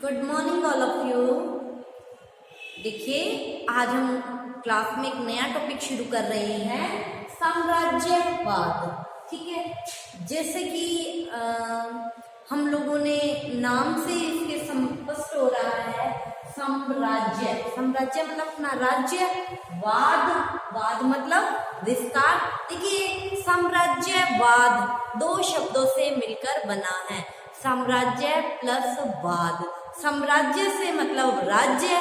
Good morning all of you. देखिए, आज हम क्लास में एक नया टॉपिक शुरू कर रहे हैं, साम्राज्यवाद। ठीक है, जैसे कि हम लोगों ने नाम से इसके स्पष्ट हो रहा है, साम्राज्य। साम्राज्य मतलब अपना राज्य, वाद मतलब विस्तार। देखिए, साम्राज्यवाद दो शब्दों से मिलकर बना है, साम्राज्य प्लस वाद। साम्राज्य से मतलब राज्य,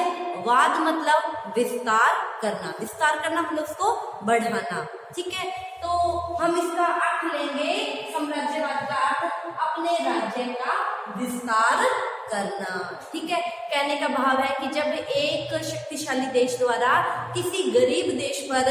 वाद मतलब विस्तार करना मतलब उसको बढ़ाना। ठीक है, तो हम इसका अर्थ लेंगे, साम्राज्यवाद का अर्थ अपने राज्य का विस्तार करना। ठीक है, कहने का भाव है कि जब एक शक्तिशाली देश द्वारा किसी गरीब देश पर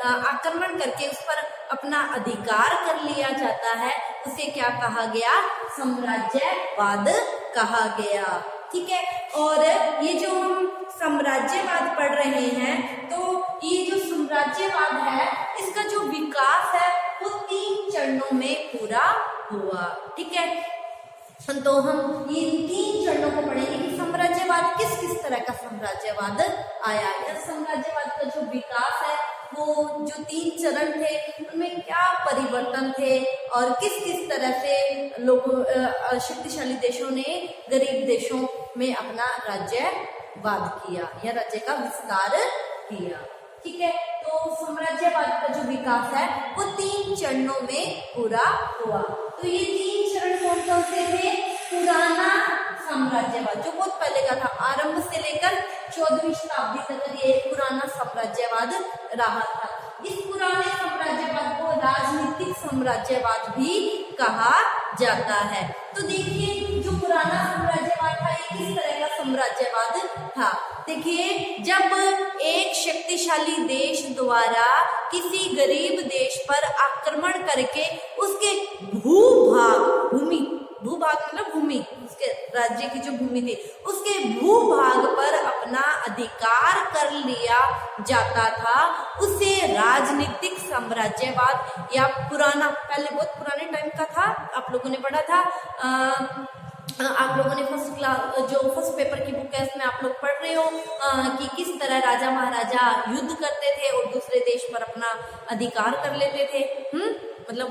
आक्रमण करके उस पर अपना अधिकार कर लिया जाता है, उसे क्या कहा गया? साम्राज्यवाद कहा गया। ठीक है, और ये जो हम साम्राज्यवाद पढ़ रहे हैं, तो ये जो साम्राज्यवाद है, इसका जो विकास है वो 3 चरणों में पूरा हुआ। ठीक है, तो हम ये 3 चरणों को पढ़ेंगे कि साम्राज्यवाद किस किस तरह का साम्राज्यवाद आया, या साम्राज्यवाद का जो विकास है वो जो 3 चरण थे उनमें क्या परिवर्तन थे, और किस किस तरह से लोगों शक्तिशाली देशों ने गरीब देशों में अपना राज्यवाद किया या राज्य का विस्तार किया। ठीक है, तो साम्राज्यवाद का जो विकास है वो 3 चरणों में पूरा हुआ। तो ये 3 चरण कौन कौन से थे? पुराना साम्राज्यवाद जो बहुत पहले का था, आरंभ से लेकर 14वीं शताब्दी तक ये पुराना साम्राज्यवाद रहा था। इस पुराने साम्राज्यवाद को राजनीतिक साम्राज्यवाद भी कहा जाता है। तो देखिए, जो पुराना साम्राज्यवाद था ये किस तरह का साम्राज्यवाद था? देखिए, जब एक शक्तिशाली देश द्वारा किसी गरीब देश पर आक्रमण करके उसके भूभाग मतलब भूमि, उसके राज्य की जो भूमि थी उसके भूभाग पर अपना अधिकार कर लिया जाता था, उसे राजनीतिक साम्राज्यवाद या पुराना, पहले बहुत पुराने टाइम का था, आप लोगों ने पढ़ा था। आप लोगों ने फर्स्ट पेपर की बुक है उसमें आप लोग पढ़ रहे हो कि किस तरह राजा महाराजा युद्ध करते थे और दूसरे देश पर अपना अधिकार कर लेते थे। मतलब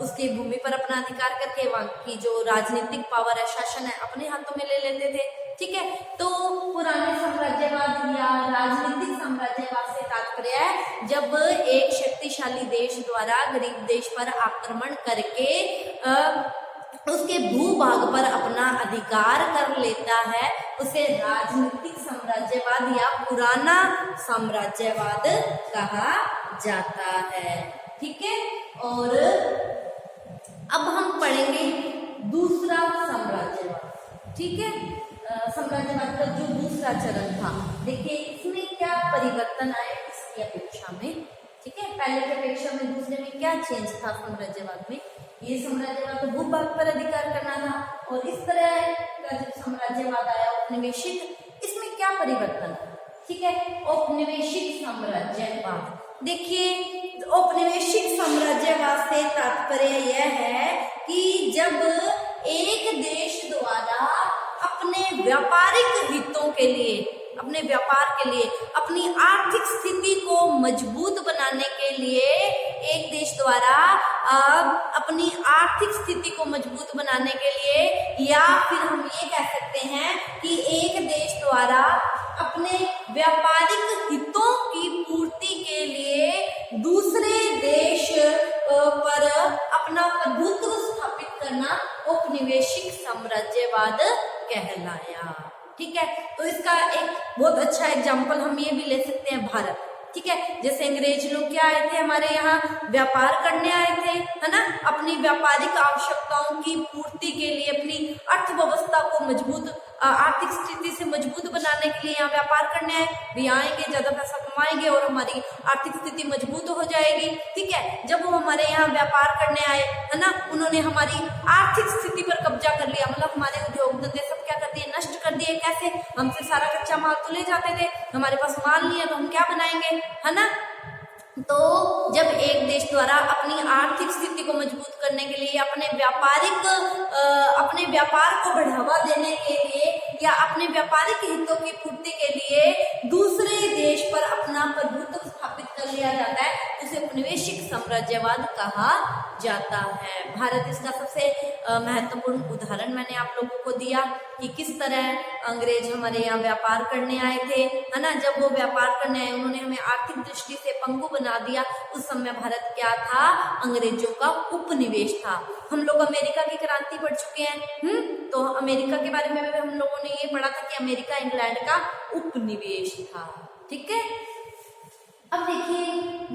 उसकी भूमि पर अपना अधिकार करके वहाँ की जो राजनीतिक पावर है, शासन है, अपने हाथों में ले लेते थे। ठीक है, तो पुराने साम्राज्यवाद या राजनीतिक साम्राज्यवाद से तात्पर्य है जब एक शक्तिशाली देश द्वारा गरीब देश पर आक्रमण करके उसके भूभाग पर अपना अधिकार कर लेता है, उसे राजनीतिक साम्राज्यवाद या पुराना साम्राज्यवाद कहा जाता है। ठीक है, और अब हम पढ़ेंगे दूसरा साम्राज्यवाद। ठीक है, साम्राज्यवाद का जो दूसरा चरण था, देखिए इसमें क्या परिवर्तन आए इसकी अपेक्षा में। ठीक है, पहले की अपेक्षा में दूसरे में क्या चेंज था साम्राज्यवाद में? ये साम्राज्यवाद तो भूभाग पर अधिकार करना था, और इस तरह का जो साम्राज्यवाद आया औपनिवेशिक, इसमें क्या परिवर्तन? ठीक है, औपनिवेशिक साम्राज्यवाद। देखिए, औपनिवेशिक साम्राज्यवाद से तात्पर्य यह है कि जब एक देश द्वारा अपने व्यापारिक हितों के लिए, अपने व्यापार के लिए, अपनी आर्थिक स्थिति को मजबूत बनाने के लिए एक देश द्वारा अपनी आर्थिक स्थिति को मजबूत बनाने के लिए, या फिर हम ये कह सकते हैं कि एक देश द्वारा अपने व्यापारिक हितों की पूर्ति के लिए दूसरे देश पर अपना प्रभुत्व स्थापित करना औपनिवेशिक साम्राज्यवाद कहलाया। ठीक है, तो इसका एक बहुत अच्छा एग्जाम्पल हम ये भी ले सकते हैं, भारत। ठीक है, जैसे अंग्रेज लोग क्या आए थे हमारे यहाँ, व्यापार करने आए थे, है ना, अपनी व्यापारिक आवश्यकताओं की पूर्ति के लिए, अपनी अर्थव्यवस्था को मजबूत, आर्थिक स्थिति से मजबूत बनाने के लिए यहाँ व्यापार करने आए। भी आएंगे, ज्यादा पैसा कमाएंगे और हमारी आर्थिक स्थिति मजबूत हो जाएगी। ठीक है, जब वो हमारे यहाँ व्यापार करने आए, है ना, उन्होंने हमारी आर्थिक स्थिति पर कब्जा कर लिया, मतलब हमारे उद्योग धंधे सब क्या कर दिए, नष्ट कर दिए। कैसे? हमसे सारा कच्चा माल तो ले जाते थे, हमारे पास माल नहीं है तो हम क्या बनाएंगे, है ना। तो जब एक देश द्वारा अपनी आर्थिक स्थिति को मजबूत करने के लिए, अपने व्यापार को बढ़ावा देने के लिए या अपने व्यापारिक हितों की पूर्ति के लिए दूसरे देश पर अपना प्रभुत्व स्थापित कर लिया जाता है, उसे उपनिवेशिक साम्राज्यवाद कहा जाता है। भारत इसका सबसे महत्वपूर्ण उदाहरण मैंने आप लोगों को दिया कि किस तरह अंग्रेज हमारे यहाँ व्यापार करने आए थे, है ना। जब वो व्यापार करने आए उन्होंने हमें आर्थिक दृष्टि से पंगु बना दिया। उस समय भारत क्या था? अंग्रेजों का उपनिवेश था। हम लोग अमेरिका की क्रांति पढ़ चुके हैं, तो अमेरिका के बारे में भी हम लोगों ने ये पढ़ा था कि अमेरिका इंग्लैंड का उपनिवेश था। ठीक है, अब देखिए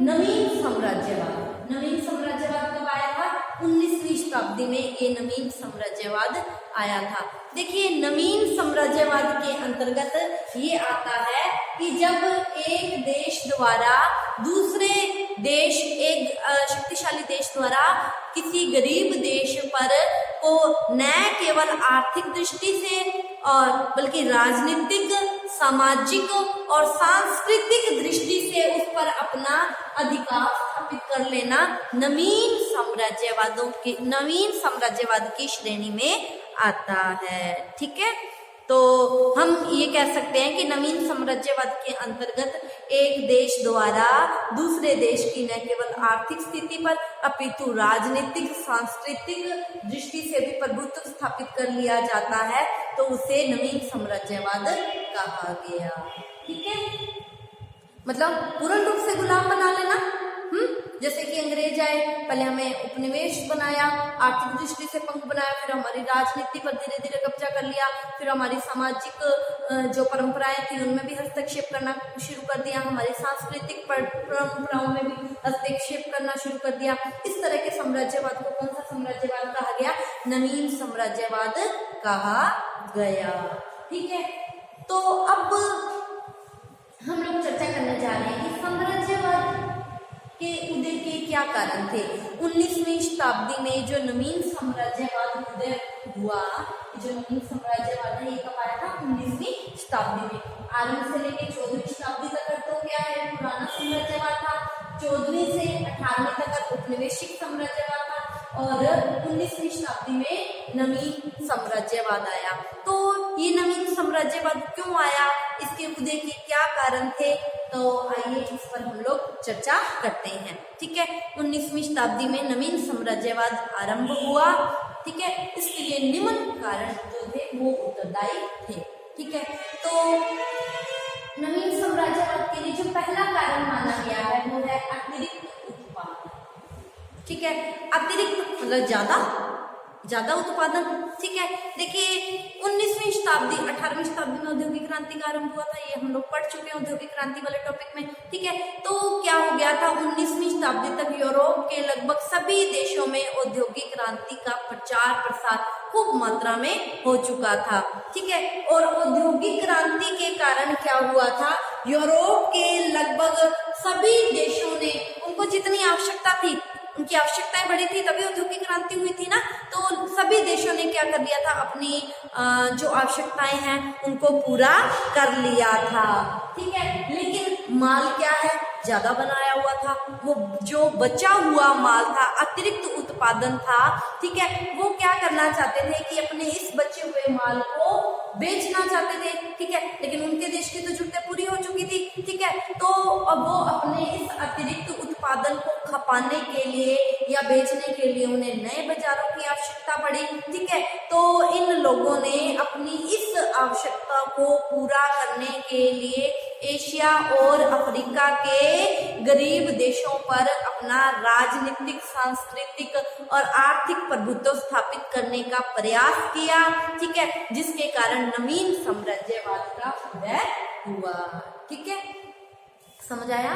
नवीन साम्राज्यवाद। नवीन साम्राज्यवाद कब आया था? 19वीं शताब्दी में ये नवीन साम्राज्यवाद आया था। देखिए नवीन साम्राज्यवाद के अंतर्गत ये आता है कि जब एक देश द्वारा दूसरे देश, एक शक्तिशाली देश द्वारा किसी गरीब देश पर को न केवल आर्थिक दृष्टि से और बल्कि राजनीतिक, सामाजिक और सांस्कृतिक दृष्टि से उस पर अपना अधिकार स्थापित कर लेना नवीन साम्राज्यवाद की श्रेणी में आता है। ठीक है, तो हम ये कह सकते हैं कि नवीन साम्राज्यवाद के अंतर्गत एक देश द्वारा दूसरे देश की न केवल आर्थिक स्थिति पर अपितु राजनीतिक, सांस्कृतिक दृष्टि से भी प्रभुत्व स्थापित कर लिया जाता है, तो उसे नवीन साम्राज्यवाद कहा गया। ठीक है, मतलब पूर्ण रूप से गुलाम बना लेना। जैसे कि अंग्रेज आए, पहले हमें उपनिवेश बनाया, आर्थिक दृष्टि से पंख बनाया, फिर हमारी राजनीति पर धीरे धीरे कब्जा कर लिया, फिर हमारी सामाजिक जो परंपराएं थी उनमें भी हस्तक्षेप करना शुरू कर दिया, हमारी सांस्कृतिक परंपराओं में भी हस्तक्षेप करना शुरू कर दिया। इस तरह के साम्राज्यवाद को कौन सा साम्राज्यवाद कहा गया? नवीन साम्राज्यवाद कहा गया। ठीक है, तो अब हम लोग चर्चा करने जा रहे हैं कि साम्राज्यवाद के उदय के क्या कारण थे। 19वीं शताब्दी में जो नवीन साम्राज्यवाद उदय हुआ, जो नवीन साम्राज्यवाद है ये कब आया था? 19वीं शताब्दी में। आरंभ से लेकर 14वीं शताब्दी तक तो क्या है? पुराना साम्राज्यवाद था। 14वीं से 18वीं तक उपनिवेशिक साम्राज्यवाद था और 19वीं शताब्दी में नवीन साम्राज्यवाद आया। तो ये नवीन साम्राज्यवाद क्यों आया, इसके उदय के क्या कारण थे, तो आइए इस पर हम लोग चर्चा करते हैं। ठीक है, 19वीं शताब्दी में नवीन साम्राज्यवाद आरंभ हुआ। ठीक है, इसके लिए निम्न कारण जो थे वो उत्तरदायी थे। ठीक है, तो नवीन साम्राज्यवाद के लिए जो पहला कारण माना गया है वो है अतिरिक्त उत्पादन। ठीक है, अतिरिक्त मतलब ज्यादा उत्पादन। ठीक है, देखिए 19वीं शताब्दी 18वीं शताब्दी में औद्योगिक क्रांति का आरंभ हुआ था, ये हम लोग पढ़ चुके हैं औद्योगिक क्रांति वाले टॉपिक में। ठीक है, तो क्या हो गया था? 19वीं शताब्दी तक यूरोप के लगभग सभी देशों में औद्योगिक क्रांति का प्रचार प्रसार खूब मात्रा में हो चुका था। ठीक है, और औद्योगिक क्रांति के कारण क्या हुआ था? यूरोप के लगभग सभी देशों ने, उनको जितनी आवश्यकता थी, उनकी आवश्यकताएं बढ़ी थी, तभी औद्योगिक क्रांति हुई थी ना, तो सभी देशों ने क्या कर लिया था? अपनी जो आवश्यकताएं हैं उनको पूरा कर लिया था। ठीक है, लेकिन माल क्या है? ज्यादा बनाया हुआ था। वो जो बचा हुआ माल था, अतिरिक्त उत्पादन था, ठीक है, वो क्या करना चाहते थे कि अपने इस बचे हुए माल को बेचना चाहते थे। ठीक है, लेकिन उनके देश की तो जरूरतें पूरी हो चुकी थी। ठीक है, तो अब वो अपने इस अतिरिक्त उत्पादन को खपाने के लिए या बेचने के लिए उन्हें नए बाजारों की आवश्यकता पड़ी। ठीक है, तो इन लोगों ने अपनी इस आवश्यकता को पूरा करने के लिए एशिया और अफ्रीका के गरीब देशों पर अपना राजनीतिक, सांस्कृतिक और आर्थिक प्रभुत्व स्थापित करने का प्रयास किया। ठीक है, जिसके कारण नवीन साम्राज्यवाद का उदय हुआ। ठीक है, समझ आया?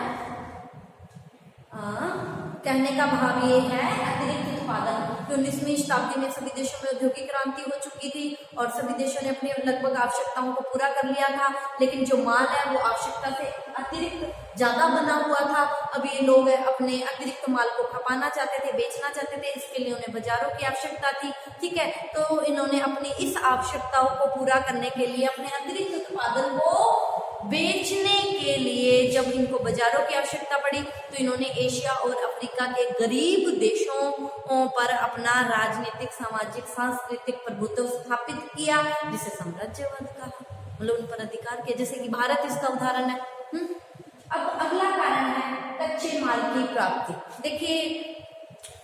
कहने का भाव ये है अतिरिक्त उत्पादन। 19वीं शताब्दी में सभी देशों में औद्योगिक क्रांति हो चुकी थी और सभी देशों ने अपनी लगभग आवश्यकताओं को पूरा कर लिया था, लेकिन जो माल है वो आवश्यकता से अतिरिक्त ज्यादा बना हुआ था। अब ये लोग अपने अतिरिक्त माल को खपाना चाहते थे, बेचना चाहते थे, इसके लिए उन्हें बाजारों की आवश्यकता थी। ठीक है, तो इन्होंने अपनी इस आवश्यकताओं को पूरा करने के लिए अपने अतिरिक्त उत्पादन को बेचने के लिए जब इनको बाजारों की आवश्यकता पड़ी तो इन्होंने एशिया और अफ्रीका के गरीब देशों पर अपना राजनीतिक, सामाजिक, सांस्कृतिक प्रभुत्व स्थापित किया, जिसे साम्राज्यवाद कहा। मतलब उन पर अधिकार किया, जैसे कि भारत इसका उदाहरण है। अब अगला कारण है कच्चे माल की प्राप्ति। देखिए,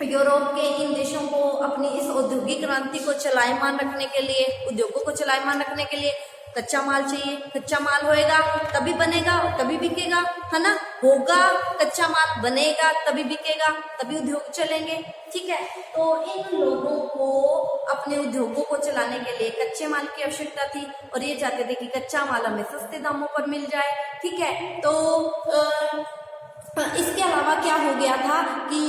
यूरोप के इन देशों को अपनी इस औद्योगिक क्रांति को चलायमान रखने के लिए, उद्योगों को चलायमान रखने के लिए कच्चा माल चाहिए। कच्चा माल होएगा तभी बनेगा और तभी बिकेगा, है ना। होगा कच्चा माल, बनेगा तभी बिकेगा, तभी उद्योग चलेंगे। ठीक है, तो इन लोगों को अपने उद्योगों को चलाने के लिए कच्चे माल की आवश्यकता थी और ये चाहते थे कि कच्चा माल हमें सस्ते दामों पर मिल जाए। ठीक है, तो इसके अलावा क्या हो गया था कि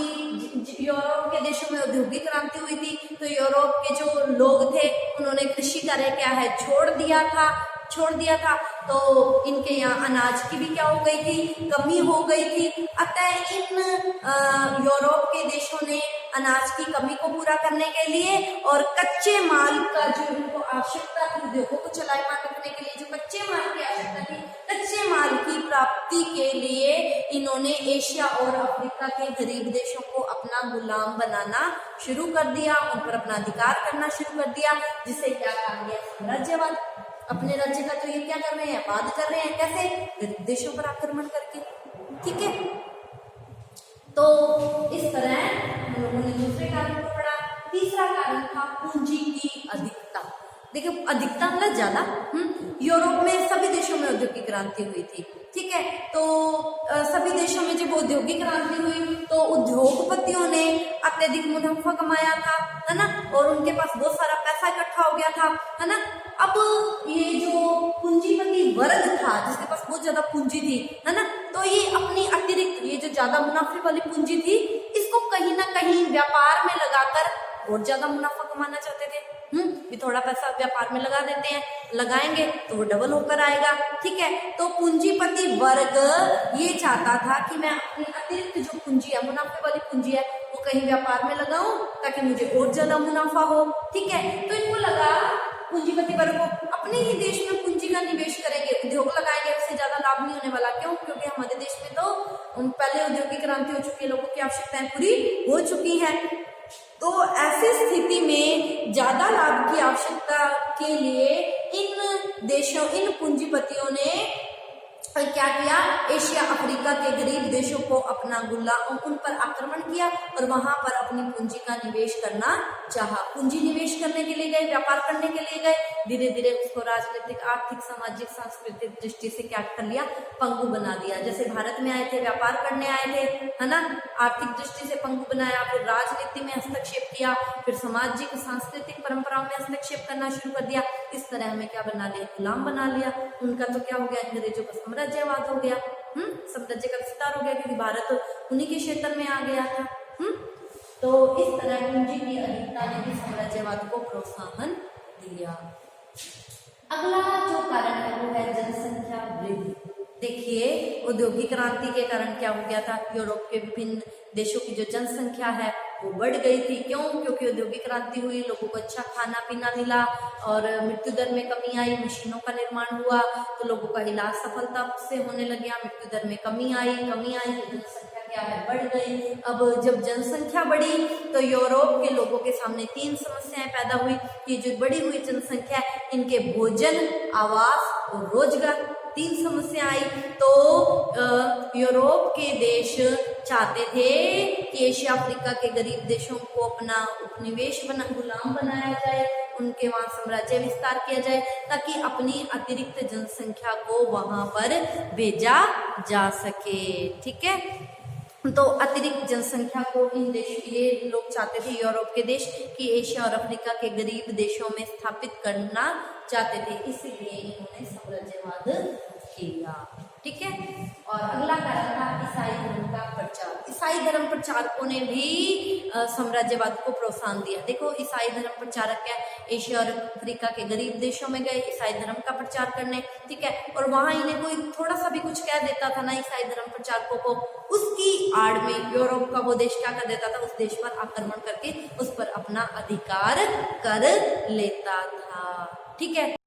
यूरोप के देशों में औद्योगिक क्रांति हुई थी, तो यूरोप के जो लोग थे उन्होंने कृषि कार्य क्या है छोड़ दिया था। तो इनके यहाँ अनाज की भी क्या हो गई थी, कमी हो गई थी। अतः इन यूरोप के देशों ने अनाज की कमी को पूरा करने के लिए और कच्चे माल का जो इनको आवश्यकता थी, उद्योगों को चलायमान रखने के लिए जो कच्चे माल की आवश्यकता थी, कच्चे माल की प्राप्ति के लिए इन्होंने एशिया और अफ्रीका के गरीब देशों को अपना गुलाम बनाना शुरू कर दिया, उन पर अपना अधिकार करना शुरू कर दिया, जिसे क्या कहा गया, साम्राज्यवाद। अपने राज्य का तो ये क्या कर रहे हैं, वाद कर रहे हैं, कैसे, गरीब देशों पर आक्रमण करके। ठीक है, तो इस तरह हम लोगों ने दूसरे कारण को पढ़ा। तीसरा कारण था पूंजी की अधिकता। देखिए, अधिकता मतलब ज्यादा। यूरोप में सभी देशों में औद्योगिक क्रांति हुई थी। ठीक है, तो सभी देशों में जब औद्योगिक क्रांति हुई तो उद्योगपतियों ने अत्यधिक मुनाफा कमाया था, है ना, और उनके पास बहुत सारा पैसा इकट्ठा हो गया था, है ना। अब ये जो पूंजीपति वर्ग था, जिसके पास बहुत ज्यादा पूंजी थी, है ना, तो ये अपनी अतिरिक्त ये जो ज्यादा मुनाफे वाली पूंजी थी, इसको कहीं ना कहीं व्यापार में लगाकर और ज्यादा मुनाफा कमाना चाहते थे। भी थोड़ा पैसा व्यापार में लगा देते हैं, लगाएंगे तो वो डबल होकर आएगा। ठीक है, तो पूंजीपति वर्ग ये चाहता था कि मैं अपनी अतिरिक्त जो पूंजी है, मुनाफे वाली पूंजी है, वो कहीं व्यापार में लगाऊं ताकि मुझे और ज्यादा मुनाफा हो। ठीक है, तो इनको लगा, पूंजीपति वर्ग को अपने ही देश में पूंजी का निवेश करेंगे, उद्योग लगाएंगे, उससे ज्यादा लाभ नहीं होने वाला। क्यों? क्योंकि हमारे देश में तो पहले औद्योगिक क्रांति हो चुकी है, लोगों की आवश्यकताएं पूरी हो चुकी है। तो ऐसी स्थिति में ज्यादा लाभ की आवश्यकता के लिए इन पूंजीपतियों ने क्या किया, एशिया अफ्रीका के गरीब देशों को अपना गुलाम, उन पर आक्रमण किया और वहां पर अपनी पूंजी का निवेश करना चाहा। पूंजी निवेश करने के लिए गए, व्यापार करने के लिए गए, धीरे धीरे उसको राजनीतिक, आर्थिक, सामाजिक, सांस्कृतिक दृष्टि से क्या कर लिया, पंगु बना दिया। जैसे भारत में आए थे, व्यापार करने आए थे, है ना, आर्थिक दृष्टि से पंगु बनाया, फिर राजनीति में हस्तक्षेप किया, फिर सामाजिक सांस्कृतिक परंपराओं में हस्तक्षेप करना शुरू कर दिया। इस तरह हमें क्या बना लिया, गुलाम बना लिया। उनका तो क्या हो गया, अंग्रेजों का साम्राज्यवाद हो गया। साम्राज्य का विस्तार हो गया, क्योंकि भारत उन्हीं के क्षेत्र में आ गया था। तो इस तरह पूंजी की अधिकता ने भी साम्राज्यवाद को प्रोत्साहन दिया। अगला जो कारण है वो है जनसंख्या वृद्धि। देखिए, औद्योगिक क्रांति के कारण क्या हो गया था, यूरोप के विभिन्न देशों की जो जनसंख्या है वो बढ़ गई थी। क्यों? क्योंकि औद्योगिक क्रांति हुई, लोगों को अच्छा खाना पीना मिला और मृत्यु दर में कमी आई, मशीनों का निर्माण हुआ, तो लोगों का इलाज सफलता से होने लग गया, मृत्यु दर में कमी आई तो जनसंख्या क्या है, बढ़ गई। अब जब जनसंख्या बढ़ी तो यूरोप के लोगों के सामने तीन समस्याएं पैदा हुई। ये जो बढ़ी हुई जनसंख्या, इनके भोजन, आवास और रोजगार, तीन समस्या आई। तो यूरोप के देश चाहते थे कि एशिया अफ्रीका के गरीब देशों को अपना उपनिवेश गुलाम बनाया जाए, उनके वहां साम्राज्य विस्तार किया जाए, ताकि अपनी अतिरिक्त जनसंख्या को वहां पर भेजा जा सके। ठीक है, तो अतिरिक्त जनसंख्या को इन देश, ये लोग चाहते थे, यूरोप के देश, कि एशिया और अफ्रीका के गरीब देशों में स्थापित करना चाहते थे, इसीलिए इन्होंने साम्राज्यवाद किया। ठीक है, और अगला कारण था ईसाई धर्म का प्रचार। ईसाई धर्म प्रचारकों ने भी साम्राज्यवाद को प्रोत्साहन दिया। देखो, ईसाई धर्म प्रचारक क्या, एशिया और अफ्रीका के गरीब देशों में गए ईसाई धर्म का प्रचार करने। ठीक है, और वहां इन्हें कोई थोड़ा सा भी कुछ कह देता था ना ईसाई धर्म प्रचारकों को, उसकी आड़ में यूरोप का वो देश क्या कर देता था, उस देश पर आक्रमण करके उस पर अपना अधिकार कर लेता था। ठीक है।